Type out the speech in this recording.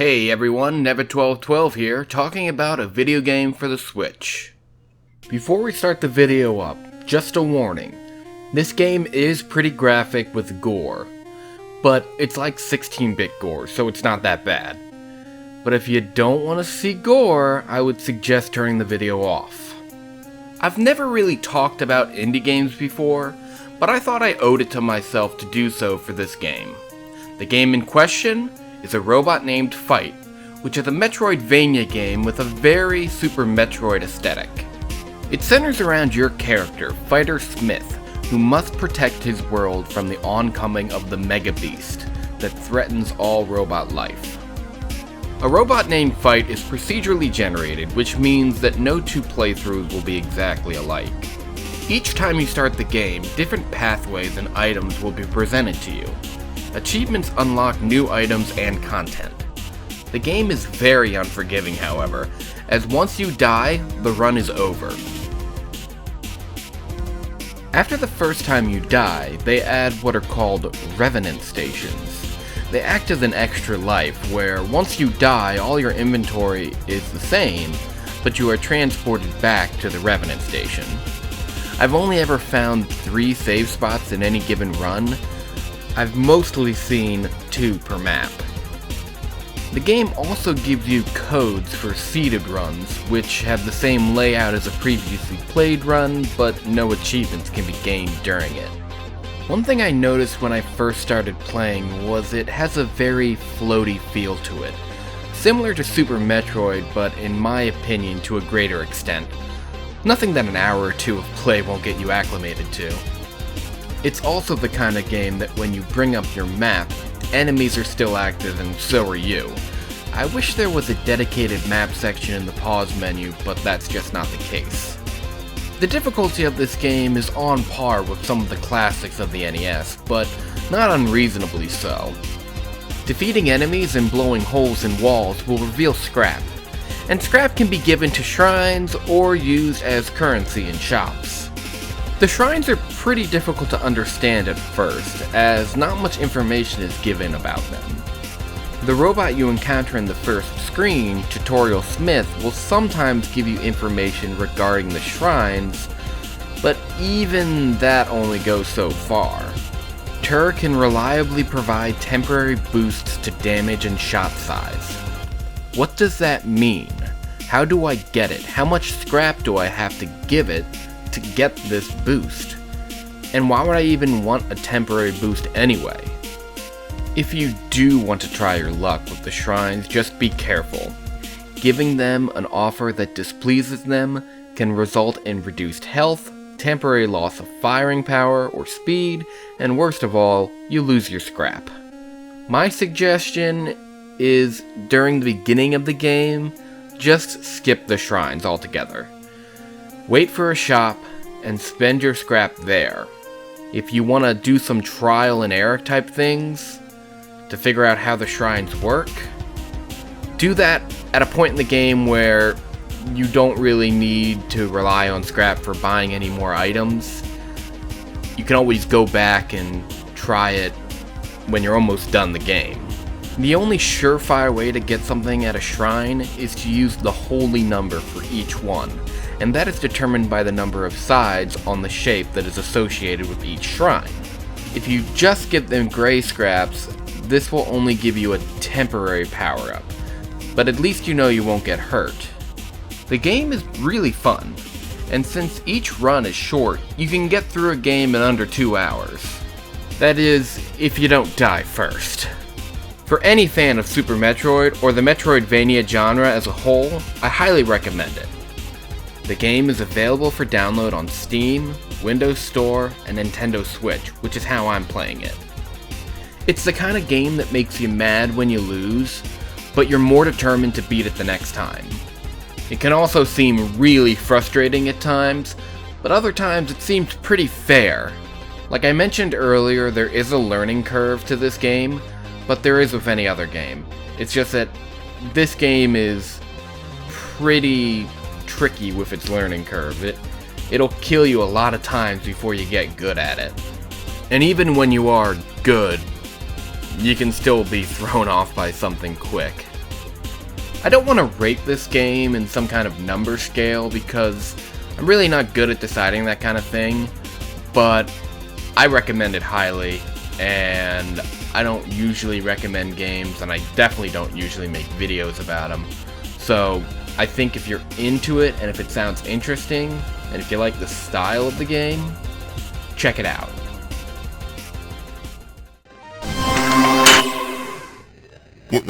Hey everyone, Never1212 here, talking about a video game for the Switch. Before we start the video up, just a warning. This game is pretty graphic with gore, but it's like 16-bit gore, so it's not that bad. But if you don't want to see gore, I would suggest turning the video off. I've never really talked about indie games before, but I thought I owed it to myself to do so for this game. The game in question is a robot named Fight, which is a Metroidvania game with a very Super Metroid aesthetic. It centers around your character, Fighter Smith, who must protect his world from the oncoming of the Mega Beast that threatens all robot life. A robot named Fight is procedurally generated, which means that no two playthroughs will be exactly alike. Each time you start the game, different pathways and items will be presented to you. Achievements unlock new items and content. The game is very unforgiving, however, as once you die, the run is over. After the first time you die, they add what are called Revenant Stations. They act as an extra life, where once you die, all your inventory is the same, but you are transported back to the Revenant Station. I've only ever found 3 save spots in any given run. I've mostly seen 2 per map. The game also gives you codes for seeded runs, which have the same layout as a previously played run, but no achievements can be gained during it. One thing I noticed when I first started playing was it has a very floaty feel to it, similar to Super Metroid, but in my opinion to a greater extent. Nothing that an hour or 2 of play won't get you acclimated to. It's also the kind of game that when you bring up your map, enemies are still active and so are you. I wish there was a dedicated map section in the pause menu, but that's just not the case. The difficulty of this game is on par with some of the classics of the NES, but not unreasonably so. Defeating enemies and blowing holes in walls will reveal scrap, and scrap can be given to shrines or used as currency in shops. The shrines are pretty difficult to understand at first, as not much information is given about them. The robot you encounter in the first screen, Tutorial Smith, will sometimes give you information regarding the shrines, but even that only goes so far. Tur can reliably provide temporary boosts to damage and shot size. What does that mean? How do I get it? How much scrap do I have to give it to get this boost? And why would I even want a temporary boost anyway? If you do want to try your luck with the shrines, just be careful. Giving them an offer that displeases them can result in reduced health, temporary loss of firing power or speed, and worst of all, you lose your scrap. My suggestion is, during the beginning of the game, just skip the shrines altogether. Wait for a shop and spend your scrap there. If you want to do some trial and error type things to figure out how the shrines work, do that at a point in the game where you don't really need to rely on scrap for buying any more items. You can always go back and try it when you're almost done the game. The only surefire way to get something at a shrine is to use the holy number for each one, and that is determined by the number of sides on the shape that is associated with each shrine. If you just give them gray scraps, this will only give you a temporary power-up, but at least you know you won't get hurt. The game is really fun, and since each run is short, you can get through a game in under 2 hours. That is, if you don't die first. For any fan of Super Metroid or the Metroidvania genre as a whole, I highly recommend it. The game is available for download on Steam, Windows Store, and Nintendo Switch, which is how I'm playing it. It's the kind of game that makes you mad when you lose, but you're more determined to beat it the next time. It can also seem really frustrating at times, but other times it seems pretty fair. Like I mentioned earlier, there is a learning curve to this game, but there is with any other game. It's just that this game is pretty tricky with its learning curve. It'll kill you a lot of times before you get good at it. And even when you are good, you can still be thrown off by something quick. I don't want to rate this game in some kind of number scale because I'm really not good at deciding that kind of thing, but I recommend it highly, and I don't usually recommend games, and I definitely don't usually make videos about them. So I think if you're into it, and if it sounds interesting, and if you like the style of the game, check it out. What